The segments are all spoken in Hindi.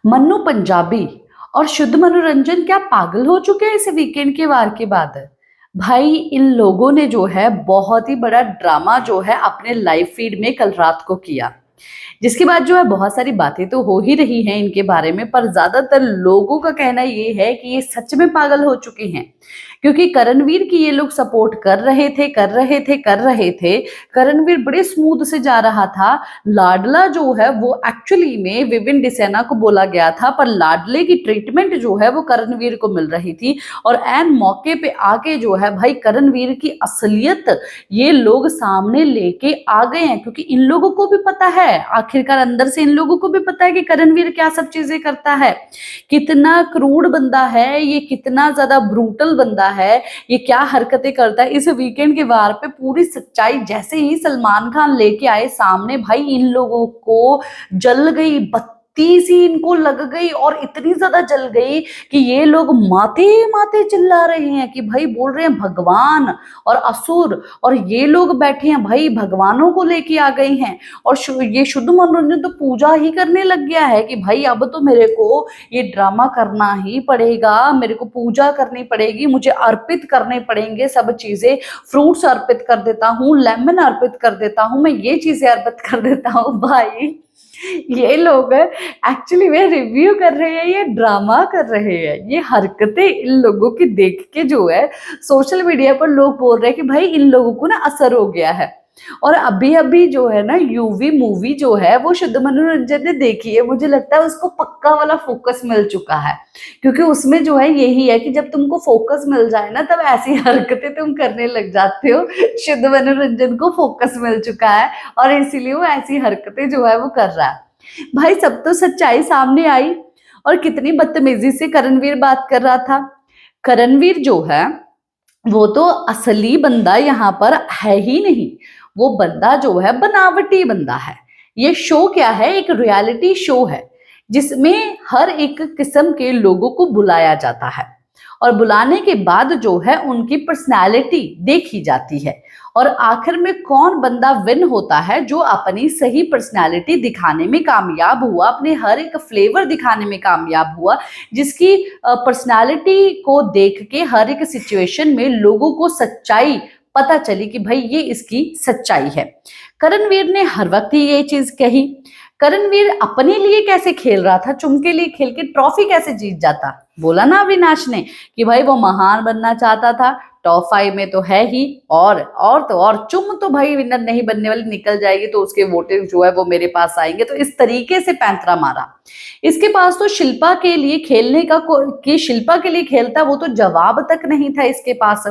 मन्नू पंजाबी और शुद्ध मनोरंजन क्या पागल हो चुके हैं इस वीकेंड के वार के बाद? भाई इन लोगों ने जो है बहुत ही बड़ा ड्रामा जो है अपने लाइव फीड में कल रात को किया, जिसके बाद जो है बहुत सारी बातें तो हो ही रही हैं इनके बारे में, पर ज्यादातर लोगों का कहना ये है कि ये सच में पागल हो चुके हैं। क्योंकि करणवीर की ये लोग सपोर्ट कर रहे थे। करणवीर बड़े स्मूथ से जा रहा था। लाडला जो है वो एक्चुअली में विविन डिसेना को बोला गया था, पर लाडले की ट्रीटमेंट जो है वो करणवीर को मिल रही थी। और एन मौके पे आके जो है भाई करणवीर की असलियत ये लोग सामने लेके आ गए हैं, क्योंकि इन लोगों को भी पता है, आखिरकार अंदर से इन लोगों को भी पता है कि करणवीर क्या सब चीजें करता है, कितना क्रूड बंदा है ये, कितना ज्यादा ब्रूटल बंदा है ये, क्या हरकतें करता है। इस वीकेंड के वार पे पूरी सच्चाई जैसे ही सलमान खान लेके आए सामने, भाई इन लोगों को जल गई बत्ती सी, इनको लग गई और इतनी ज्यादा जल गई कि ये लोग माते माते चिल्ला रहे हैं कि भाई बोल रहे हैं भगवान और असुर, और ये लोग बैठे हैं भाई भगवानों को लेके आ गए हैं। और ये शुद्ध मनोरंजन तो पूजा ही करने लग गया है कि भाई अब तो मेरे को ये ड्रामा करना ही पड़ेगा, मेरे को पूजा करनी पड़ेगी, मुझे अर्पित करने पड़ेंगे सब चीजें। फ्रूट्स अर्पित कर देता हूँ, लेमन अर्पित कर देता हूँ, मैं ये चीजें अर्पित कर देता हूँ। भाई ये लोग एक्चुअली में रिव्यू कर रहे हैं, ये ड्रामा कर रहे हैं, ये हरकतें इन लोगों की देख के जो है सोशल मीडिया पर लोग बोल रहे हैं कि भाई इन लोगों को ना असर हो गया है। और अभी अभी जो है ना यूवी मूवी जो है वो शुद्ध मनोरंजन ने देखी है, मुझे लगता है उसको पक्का वाला फोकस मिल चुका है। क्योंकि उसमें जो है यही है कि जब तुमको फोकस मिल जाए ना तब ऐसी हरकतें तुम करने लग जाते हो। शुद्ध मनोरंजन को फोकस मिल चुका है और इसीलिए वो ऐसी हरकतें जो है वो कर रहा है। भाई सब तो सच्चाई सामने आई, और कितनी बदतमीजी से करणवीर बात कर रहा था। करणवीर जो है वो तो असली बंदा यहाँ पर है ही नहीं, वो बंदा जो है बनावटी बंदा है। ये शो क्या है, एक रियलिटी शो है जिसमें हर एक किस्म के लोगों को बुलाया जाता है, और बुलाने के बाद जो है उनकी पर्सनैलिटी देखी जाती है, और आखिर में कौन बंदा विन होता है जो अपनी सही पर्सनैलिटी दिखाने में कामयाब हुआ, अपने हर एक फ्लेवर दिखाने में कामयाब हुआ, जिसकी पर्सनैलिटी को देख के हर एक सिचुएशन में लोगों को सच्चाई पता चली कि भाई ये इसकी सच्चाई है। करणवीर ने हर वक्त ही ये चीज कही। करणवीर अपने लिए कैसे खेल रहा था, चुम के लिए खेल के ट्रॉफी कैसे जीत जाता। बोला ना अविनाश ने कि भाई वो महान बनना चाहता था, टॉप 5 में तो है ही, और तो और चुम तो भाई विनर नहीं बनने वाली, निकल जाएगी तो उसके वोटिंग जो है वो मेरे पास आएंगे, तो इस तरीके से पैंतरा मारा। इसके पास तो शिल्पा के लिए खेलने का कि शिल्पा के लिए खेलता, वो तो जवाब तक नहीं था इसके पास।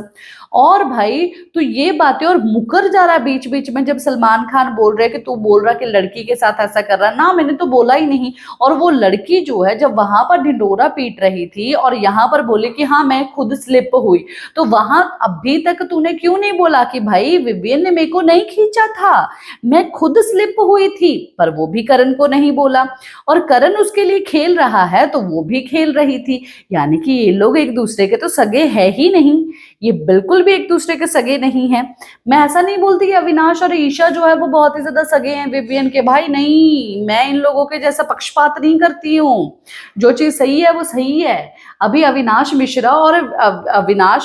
और भाई तो ये बातें, और मुकर जा रहा बीच बीच में जब सलमान खान बोल रहे कि तू बोल रहा कि लड़की के साथ ऐसा कर रहा ना, मैंने तो बोला ही नहीं। और वो लड़की जो है जब वहां पर ढिंडोरा पीट रही थी और यहाँ पर बोले कि हाँ मैं खुद स्लिप हुई, तो वहां अभी तक तूने क्यों नहीं बोला कि भाई विवियन ने मेरे को नहीं खींचा था, मैं खुद स्लिप हुई थी। पर वो भी करण को नहीं बोला, और करण उसके लिए खेल रहा है तो वो भी खेल रही थी। यानी कि ये लोग एक दूसरे के तो सगे है ही नहीं, ये बिल्कुल भी एक दूसरे के सगे नहीं है। मैं ऐसा नहीं बोलती कि अविनाश और ईशा जो है वो बहुत ही ज्यादा सगे हैं विवियन के, भाई नहीं, मैं इन लोगों के जैसा पक्षपात नहीं करती हूँ, जो चीज सही है वो सही है। अभी अविनाश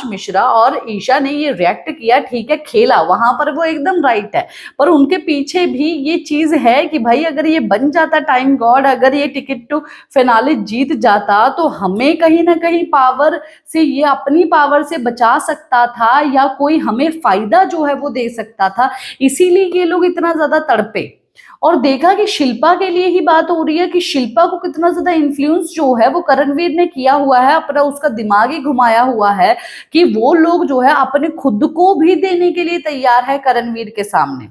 मिश्रा और ईशा ने ये रिएक्ट किया, ठीक है, खेला, वहां पर वो एकदम राइट है, पर उनके पीछे भी ये चीज है कि भाई अगर ये बन जाता टाइम गॉड, अगर ये टिकट टू फिनाले जीत जाता तो हमें कहीं ना कहीं पावर से, ये अपनी पावर से बचा सकता था, या कोई हमें फायदा जो है वो दे सकता था। इसीलिए ये लोग इतना ज्यादा तड़पे। और देखा कि शिल्पा के लिए ही बात हो रही है कि शिल्पा को कितना ज्यादा इन्फ्लुएंस जो है वो करणवीर ने किया हुआ है, अपना उसका दिमाग ही घुमाया हुआ है कि वो लोग जो है अपने खुद को भी देने के लिए तैयार है करणवीर के सामने।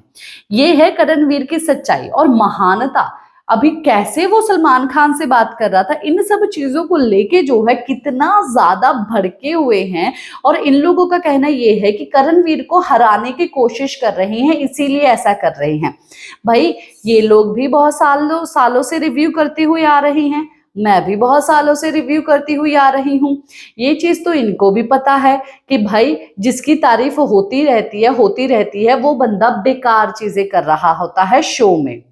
ये है करणवीर की सच्चाई और महानता। अभी कैसे वो सलमान खान से बात कर रहा था, इन सब चीजों को लेके जो है कितना ज्यादा भड़के हुए हैं। और इन लोगों का कहना ये है कि करणवीर को हराने की कोशिश कर रहे हैं, इसीलिए ऐसा कर रहे हैं। भाई ये लोग भी बहुत सालों सालों से रिव्यू करते हुए आ रहे हैं, मैं भी बहुत सालों से रिव्यू करती हुई आ रही हूँ। ये चीज तो इनको भी पता है कि भाई जिसकी तारीफ होती रहती है वो बंदा बेकार चीजें कर रहा होता है शो में,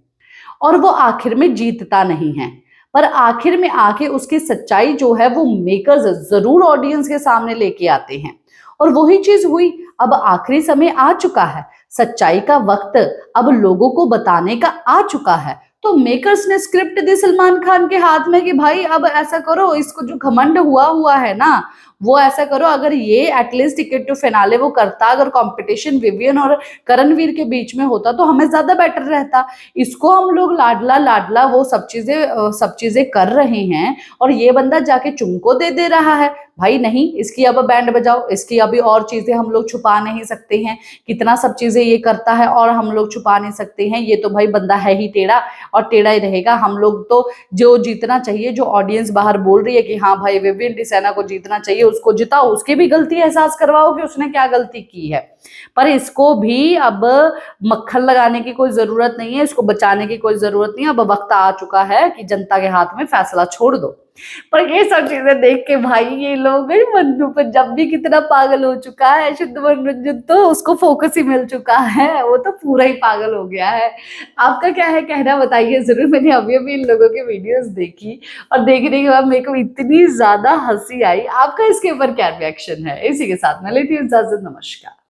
और वो आखिर में जीतता नहीं है। पर आखिर में आके उसकी सच्चाई जो है वो मेकर्स जरूर ऑडियंस के सामने लेके आते हैं, और वही चीज हुई। अब आखिरी समय आ चुका है, सच्चाई का वक्त अब लोगों को बताने का आ चुका है। तो मेकर्स ने स्क्रिप्ट दी सलमान खान के हाथ में कि भाई अब ऐसा करो, इसको जो घमंड हुआ हुआ है ना वो ऐसा करो, अगर ये एटलीस्ट टिकट टू फिनाले वो करता, अगर कंपटीशन विवियन और करणवीर के बीच में होता तो हमें ज्यादा बेटर रहता। इसको हम लोग लाडला लाडला वो सब चीजें कर रहे हैं, और ये बंदा जाके चुमको दे दे रहा है। भाई नहीं, इसकी अब बैंड बजाओ, इसकी अभी और चीजें हम लोग छुपा नहीं सकते हैं, कितना सब चीजें ये करता है और हम लोग छुपा नहीं सकते हैं। ये तो भाई बंदा है ही टेढ़ा, और टेढ़ा ही रहेगा। हम लोग तो जो जीतना चाहिए, जो ऑडियंस बाहर बोल रही है कि हाँ भाई विवियन डिसेना को जीतना चाहिए, उसको जिताओ, उसकी भी गलती एहसास करवाओ कि उसने क्या गलती की है। पर इसको भी अब मक्खन लगाने की कोई जरूरत नहीं है, इसको बचाने की कोई जरूरत नहीं है। अब वक्त आ चुका है कि जनता के हाथ में फैसला छोड़ दो। पर ये सब चीजें देख के भाई ये लोग मन्नू पंजाबी भी कितना पागल हो चुका है, शुद्ध मनोरंजन तो उसको फोकस ही मिल चुका है, वो तो पूरा ही पागल हो गया है। आपका क्या है कहना बताइए जरूर। मैंने अभी अभी इन लोगों की वीडियोस देखी, और देखने के बाद मेरे को इतनी ज्यादा हंसी आई। आपका इसके ऊपर क्या रिएक्शन है? इसी के साथ मैं लेती हूँ इजाजत, नमस्कार।